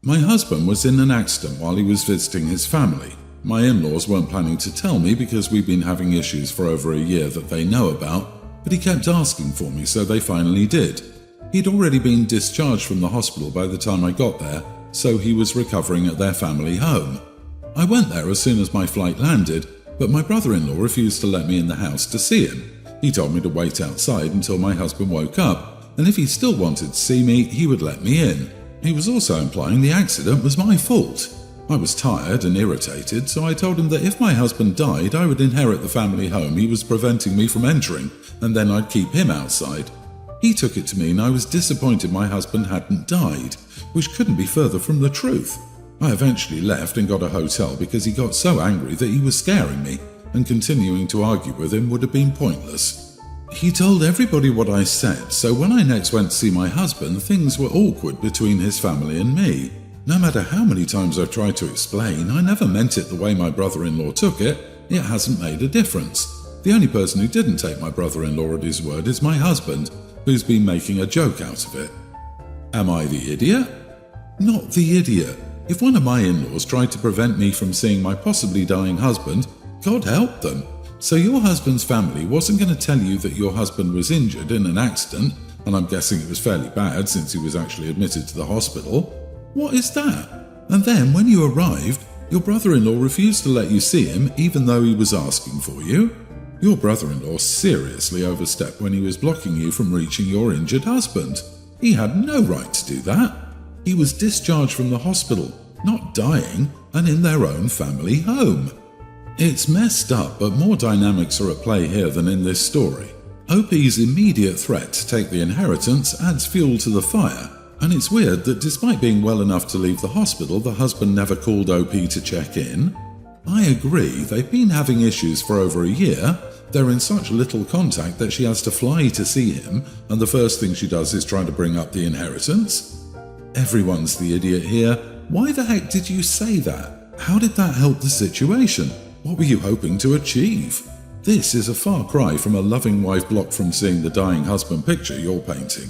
My husband was in an accident while he was visiting his family. My in-laws weren't planning to tell me because we've been having issues for over a year that they know about, but he kept asking for me, so they finally did. He'd already been discharged from the hospital by the time I got there, so he was recovering at their family home. I went there as soon as my flight landed, but my brother-in-law refused to let me in the house to see him. He told me to wait outside until my husband woke up, and if he still wanted to see me, he would let me in. He was also implying the accident was my fault. I was tired and irritated, so I told him that if my husband died, I would inherit the family home he was preventing me from entering, and then I'd keep him outside. He took it to mean I was disappointed my husband hadn't died, which couldn't be further from the truth. I eventually left and got a hotel because he got so angry that he was scaring me, and continuing to argue with him would have been pointless. He told everybody what I said, so when I next went to see my husband, things were awkward between his family and me. No matter how many times I've tried to explain, I never meant it the way my brother-in-law took it. It hasn't made a difference. The only person who didn't take my brother-in-law at his word is my husband, who's been making a joke out of it. Am I the idiot? Not the idiot. If one of my in-laws tried to prevent me from seeing my possibly dying husband, God help them. So your husband's family wasn't going to tell you that your husband was injured in an accident, and I'm guessing it was fairly bad since he was actually admitted to the hospital. What is that? And then when you arrived, your brother-in-law refused to let you see him even though he was asking for you. Your brother-in-law seriously overstepped when he was blocking you from reaching your injured husband. He had no right to do that. He was discharged from the hospital, not dying, and in their own family home. It's messed up, but more dynamics are at play here than in this story. OP's immediate threat to take the inheritance adds fuel to the fire, and it's weird that despite being well enough to leave the hospital, the husband never called OP to check in. I agree, they've been having issues for over a year. They're in such little contact that she has to fly to see him, and the first thing she does is try to bring up the inheritance. Everyone's the idiot here. Why the heck did you say that? How did that help the situation? What were you hoping to achieve? This is a far cry from a loving wife blocked from seeing the dying husband picture you're painting.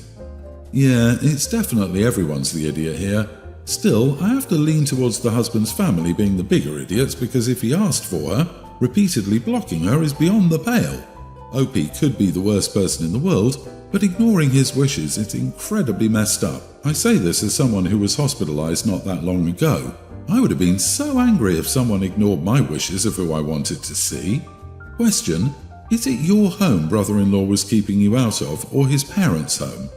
Yeah, it's definitely everyone's the idiot here. Still, I have to lean towards the husband's family being the bigger idiots because if he asked for her, repeatedly blocking her is beyond the pale. OP could be the worst person in the world, but ignoring his wishes is incredibly messed up. I say this as someone who was hospitalized not that long ago. I would have been so angry if someone ignored my wishes of who I wanted to see. Question: is it your home brother-in-law was keeping you out of, or his parents' home?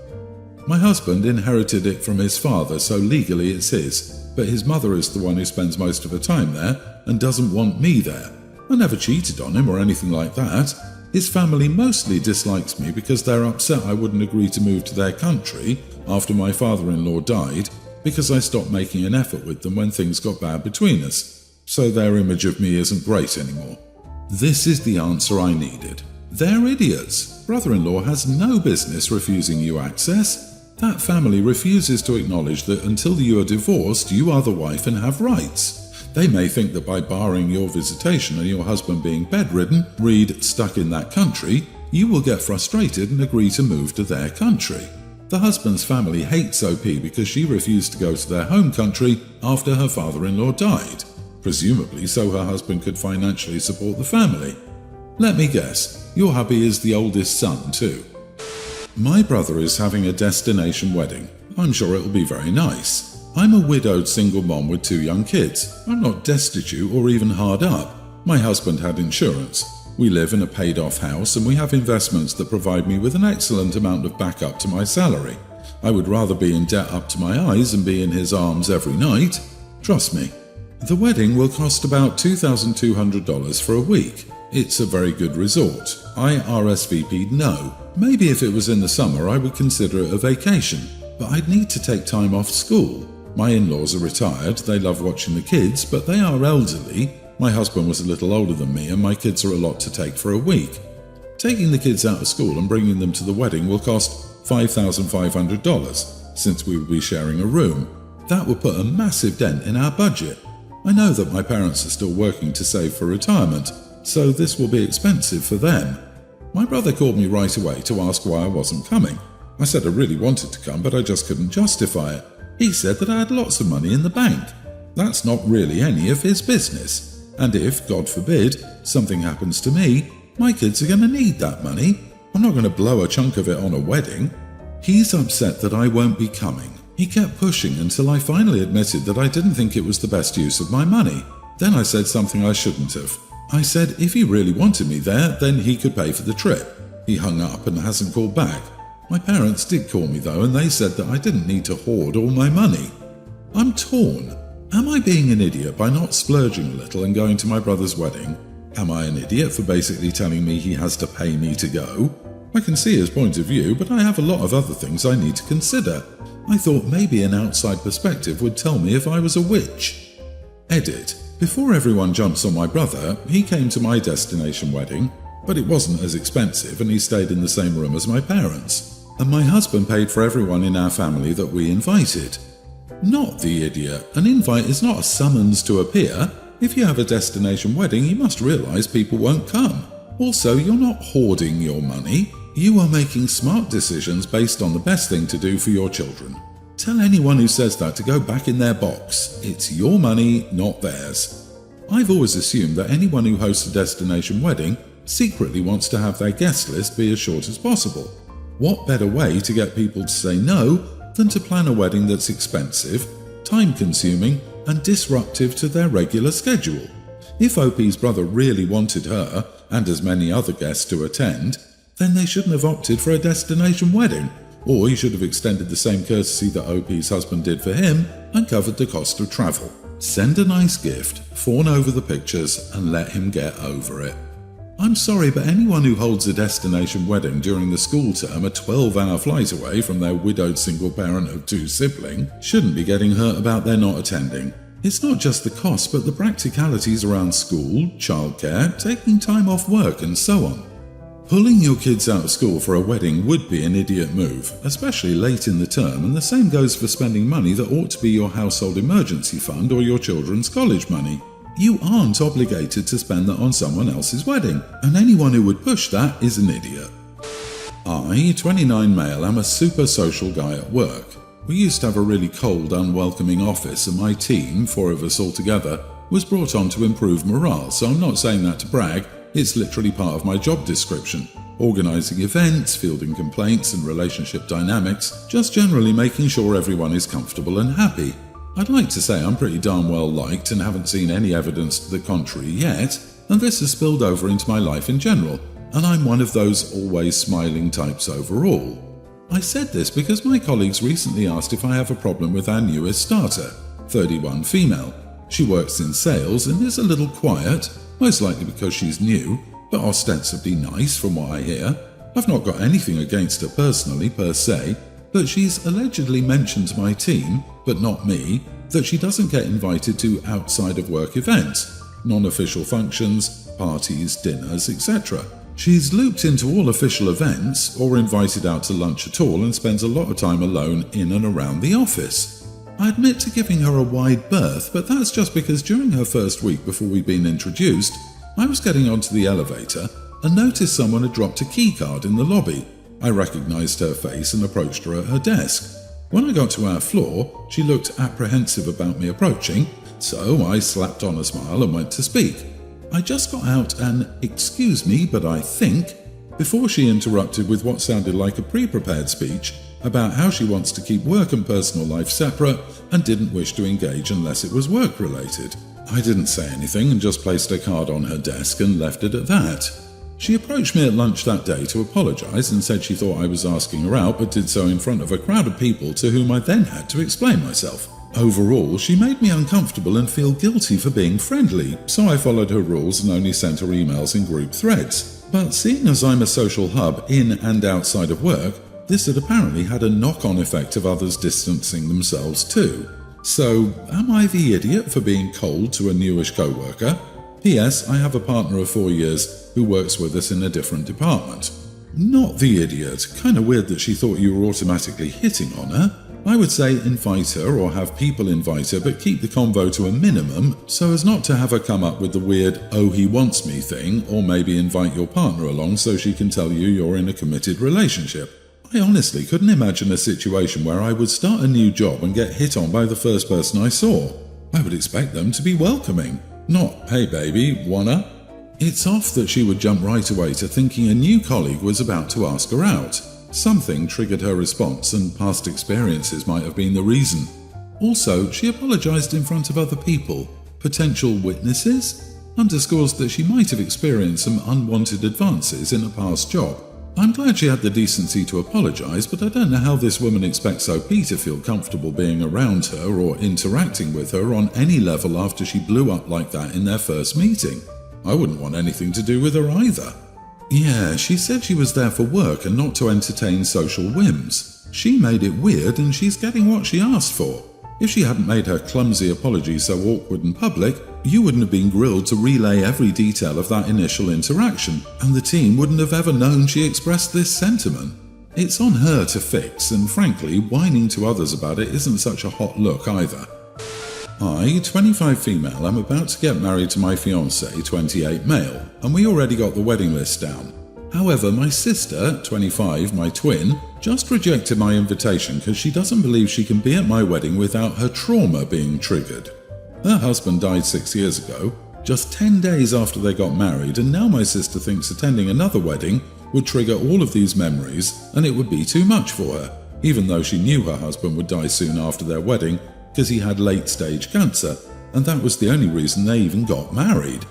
My husband inherited it from his father, so legally it's his, but his mother is the one who spends most of her time there and doesn't want me there. I never cheated on him or anything like that. His family mostly dislikes me because they're upset I wouldn't agree to move to their country after my father-in-law died because I stopped making an effort with them when things got bad between us, so their image of me isn't great anymore. This is the answer I needed. They're idiots. Brother-in-law has no business refusing you access. That family refuses to acknowledge that until you are divorced, you are the wife and have rights. They may think that by barring your visitation and your husband being bedridden, read stuck in that country, you will get frustrated and agree to move to their country. The husband's family hates OP because she refused to go to their home country after her father-in-law died, presumably so her husband could financially support the family. Let me guess, your hubby is the oldest son too. My brother is having a destination wedding. I'm sure it'll be very nice. I'm a widowed single mom with 2 young kids. I'm not destitute or even hard up. My husband had insurance. We live in a paid-off house and we have investments that provide me with an excellent amount of backup to my salary. I would rather be in debt up to my eyes and be in his arms every night. Trust me. The wedding will cost about $2,200 for a week. It's a very good resort. I RSVP'd no. Maybe if it was in the summer I would consider it a vacation, but I'd need to take time off school. My in-laws are retired, they love watching the kids, but they are elderly. My husband was a little older than me and my kids are a lot to take for a week. Taking the kids out of school and bringing them to the wedding will cost $5,500, since we will be sharing a room. That would put a massive dent in our budget. I know that my parents are still working to save for retirement, so this will be expensive for them. My brother called me right away to ask why I wasn't coming. I said I really wanted to come, but I just couldn't justify it. He said that I had lots of money in the bank. That's not really any of his business. And if, God forbid, something happens to me, my kids are going to need that money. I'm not going to blow a chunk of it on a wedding. He's upset that I won't be coming. He kept pushing until I finally admitted that I didn't think it was the best use of my money. Then I said something I shouldn't have. I said if he really wanted me there, then he could pay for the trip. He hung up and hasn't called back. My parents did call me though, and they said that I didn't need to hoard all my money. I'm torn. Am I being an idiot by not splurging a little and going to my brother's wedding? Am I an idiot for basically telling me he has to pay me to go? I can see his point of view, but I have a lot of other things I need to consider. I thought maybe an outside perspective would tell me if I was a witch. Edit. Before everyone jumps on my brother, he came to my destination wedding, but it wasn't as expensive and he stayed in the same room as my parents. And my husband paid for everyone in our family that we invited. Not the idiot. An invite is not a summons to appear. If you have a destination wedding, you must realize people won't come. Also, you're not hoarding your money. You are making smart decisions based on the best thing to do for your children. Tell anyone who says that to go back in their box. It's your money, not theirs. I've always assumed that anyone who hosts a destination wedding secretly wants to have their guest list be as short as possible. What better way to get people to say no than to plan a wedding that's expensive, time-consuming, and disruptive to their regular schedule? If OP's brother really wanted her, and as many other guests, to attend, then they shouldn't have opted for a destination wedding, or he should have extended the same courtesy that OP's husband did for him and covered the cost of travel. Send a nice gift, fawn over the pictures, and let him get over it. I'm sorry, but anyone who holds a destination wedding during the school term a 12-hour flight away from their widowed single parent of 2 siblings shouldn't be getting hurt about their not attending. It's not just the cost, but the practicalities around school, childcare, taking time off work, and so on. Pulling your kids out of school for a wedding would be an idiot move, especially late in the term, and the same goes for spending money that ought to be your household emergency fund or your children's college money. You aren't obligated to spend that on someone else's wedding, and anyone who would push that is an idiot. I, 29 male, am a super social guy at work. We used to have a really cold, unwelcoming office, and my team, 4 of us all together, was brought on to improve morale, so I'm not saying that to brag, it's literally part of my job description. Organising events, fielding complaints and relationship dynamics, just generally making sure everyone is comfortable and happy. I'd like to say I'm pretty darn well liked and haven't seen any evidence to the contrary yet, and this has spilled over into my life in general, and I'm one of those always smiling types overall. I said this because my colleagues recently asked if I have a problem with our newest starter, 31 female. She works in sales and is a little quiet, most likely because she's new, but ostensibly nice from what I hear. I've not got anything against her personally per se, but she's allegedly mentioned to my team, but not me, that she doesn't get invited to outside of work events, non-official functions, parties, dinners, etc. She's looped into all official events or invited out to lunch at all and spends a lot of time alone in and around the office. I admit to giving her a wide berth, but that's just because during her first week before we'd been introduced, I was getting onto the elevator and noticed someone had dropped a keycard in the lobby. I recognised her face and approached her at her desk. When I got to our floor, she looked apprehensive about me approaching, so I slapped on a smile and went to speak. I just got out an "excuse me, but I think," before she interrupted with what sounded like a pre-prepared speech about how she wants to keep work and personal life separate and didn't wish to engage unless it was work-related. I didn't say anything and just placed her card on her desk and left it at that. She approached me at lunch that day to apologise and said she thought I was asking her out, but did so in front of a crowd of people to whom I then had to explain myself. Overall, she made me uncomfortable and feel guilty for being friendly, so I followed her rules and only sent her emails in group threads. But seeing as I'm a social hub in and outside of work, this had apparently had a knock-on effect of others distancing themselves too. So, am I the idiot for being cold to a newish co-worker? P.S. I have a partner of 4 years who works with us in a different department. Not the idiot. Kinda weird that she thought you were automatically hitting on her. I would say invite her or have people invite her, but keep the convo to a minimum so as not to have her come up with the weird "oh he wants me" thing, or maybe invite your partner along so she can tell you you're in a committed relationship. I honestly couldn't imagine a situation where I would start a new job and get hit on by the first person I saw. I would expect them to be welcoming, not, "Hey baby, wanna?" It's off that she would jump right away to thinking a new colleague was about to ask her out. Something triggered her response, and past experiences might have been the reason. Also, she apologized in front of other people, potential witnesses, underscores that she might have experienced some unwanted advances in a past job. I'm glad she had the decency to apologize, but I don't know how this woman expects OP to feel comfortable being around her or interacting with her on any level after she blew up like that in their first meeting. I wouldn't want anything to do with her either. Yeah, she said she was there for work and not to entertain social whims. She made it weird, and she's getting what she asked for. If she hadn't made her clumsy apology so awkward in public, you wouldn't have been grilled to relay every detail of that initial interaction, and the team wouldn't have ever known she expressed this sentiment. It's on her to fix, and frankly, whining to others about it isn't such a hot look either. I, 25 female, am about to get married to my fiancé, 28 male, and we already got the wedding list down. However, my sister, 25, my twin, just rejected my invitation because she doesn't believe she can be at my wedding without her trauma being triggered. Her husband died 6 years ago, just 10 days after they got married, and now my sister thinks attending another wedding would trigger all of these memories and it would be too much for her, even though she knew her husband would die soon after their wedding because he had late-stage cancer, and that was the only reason they even got married.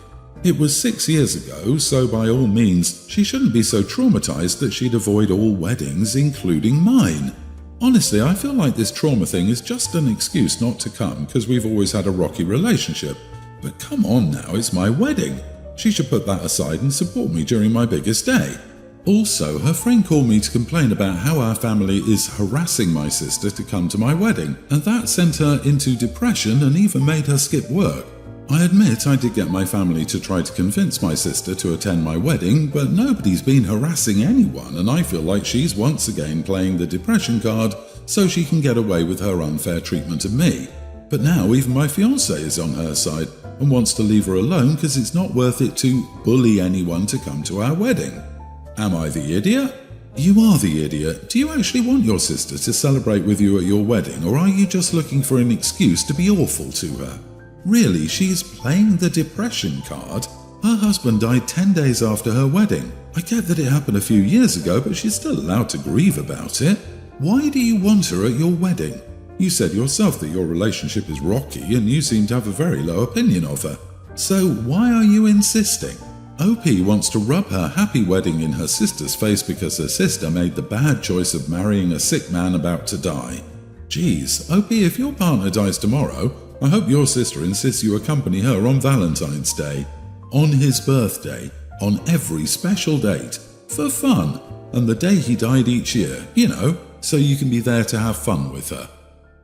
It was 6 years ago, so by all means, she shouldn't be so traumatized that she'd avoid all weddings, including mine. Honestly, I feel like this trauma thing is just an excuse not to come because we've always had a rocky relationship. But come on now, it's my wedding. She should put that aside and support me during my biggest day. Also, her friend called me to complain about how our family is harassing my sister to come to my wedding, and that sent her into depression and even made her skip work. I admit I did get my family to try to convince my sister to attend my wedding, but nobody's been harassing anyone, and I feel like she's once again playing the depression card so she can get away with her unfair treatment of me. But now even my fiancé is on her side and wants to leave her alone because it's not worth it to bully anyone to come to our wedding. Am I the idiot? You are the idiot. Do you actually want your sister to celebrate with you at your wedding, or are you just looking for an excuse to be awful to her? Really, she's playing the depression card? Her husband died 10 days after her wedding. I get that it happened a few years ago, but she's still allowed to grieve about it. Why do you want her at your wedding? You said yourself that your relationship is rocky and you seem to have a very low opinion of her. So why are you insisting? OP wants to rub her happy wedding in her sister's face because her sister made the bad choice of marrying a sick man about to die. Geez, OP, if your partner dies tomorrow, I hope your sister insists you accompany her on Valentine's Day, on his birthday, on every special date, for fun, and the day he died each year, so you can be there to have fun with her.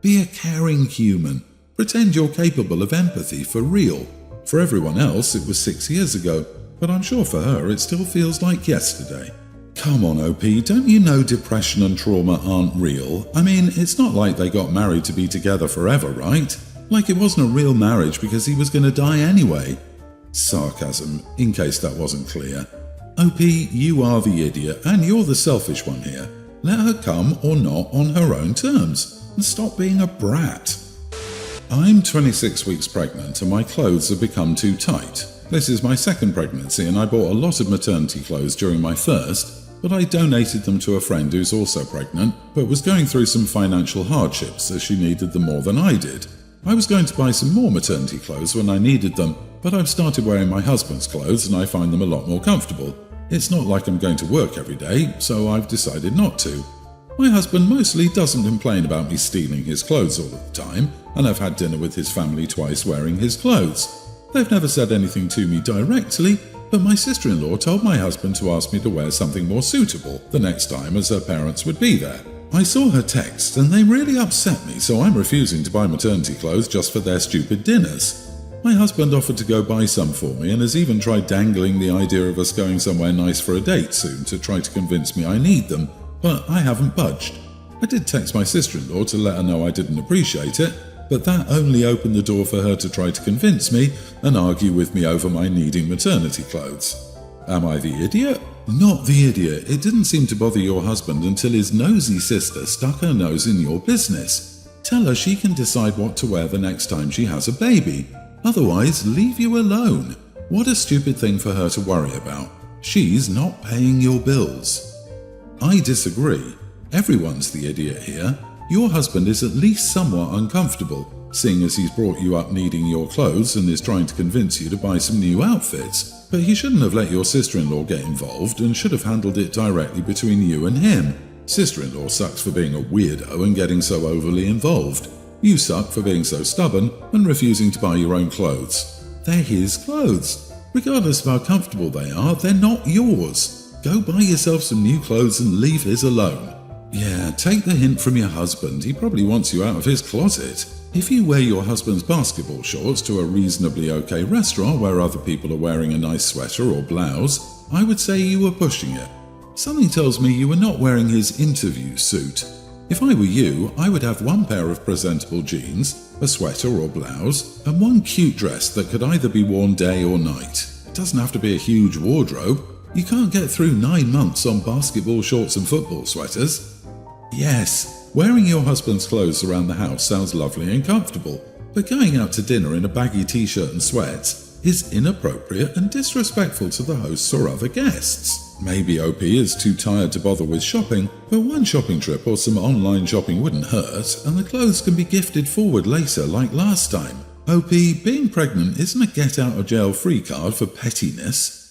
Be a caring human. Pretend you're capable of empathy for real. For everyone else, it was 6 years ago, but I'm sure for her it still feels like yesterday. Come on, OP, don't you know depression and trauma aren't real? I mean, it's not like they got married to be together forever, right? Like it wasn't a real marriage because he was going to die anyway. Sarcasm, in case that wasn't clear. OP, you are the idiot, and you're the selfish one here. Let her come or not on her own terms, and stop being a brat. I'm 26 weeks pregnant and my clothes have become too tight. This is my second pregnancy and I bought a lot of maternity clothes during my first, but I donated them to a friend who's also pregnant, but was going through some financial hardships as she needed them more than I did. I was going to buy some more maternity clothes when I needed them, but I've started wearing my husband's clothes and I find them a lot more comfortable. It's not like I'm going to work every day, so I've decided not to. My husband mostly doesn't complain about me stealing his clothes all of the time, and I've had dinner with his family twice wearing his clothes. They've never said anything to me directly, but my sister-in-law told my husband to ask me to wear something more suitable the next time as her parents would be there. I saw her text and they really upset me, so I'm refusing to buy maternity clothes just for their stupid dinners. My husband offered to go buy some for me and has even tried dangling the idea of us going somewhere nice for a date soon to try to convince me I need them, but I haven't budged. I did text my sister-in-law to let her know I didn't appreciate it, but that only opened the door for her to try to convince me and argue with me over my needing maternity clothes. Am I the idiot? Not the idiot. It didn't seem to bother your husband until his nosy sister stuck her nose in your business. Tell her she can decide what to wear the next time she has a baby. Otherwise, leave you alone. What a stupid thing for her to worry about. She's not paying your bills. I disagree. Everyone's the idiot here. Your husband is at least somewhat uncomfortable, seeing as he's brought you up needing your clothes and is trying to convince you to buy some new outfits. But he shouldn't have let your sister-in-law get involved and should have handled it directly between you and him. Sister-in-law sucks for being a weirdo and getting so overly involved. You suck for being so stubborn and refusing to buy your own clothes. They're his clothes. Regardless of how comfortable they are, they're not yours. Go buy yourself some new clothes and leave his alone. Yeah, take the hint from your husband. He probably wants you out of his closet. If you wear your husband's basketball shorts to a reasonably okay restaurant where other people are wearing a nice sweater or blouse, I would say you were pushing it. Something tells me you were not wearing his interview suit. If I were you, I would have one pair of presentable jeans, a sweater or blouse, and one cute dress that could either be worn day or night. It doesn't have to be a huge wardrobe. You can't get through 9 months on basketball shorts and football sweaters. Yes, wearing your husband's clothes around the house sounds lovely and comfortable, but going out to dinner in a baggy t-shirt and sweats is inappropriate and disrespectful to the hosts or other guests. Maybe OP is too tired to bother with shopping, but one shopping trip or some online shopping wouldn't hurt, and the clothes can be gifted forward later like last time. OP, being pregnant isn't a get-out-of-jail-free card for pettiness.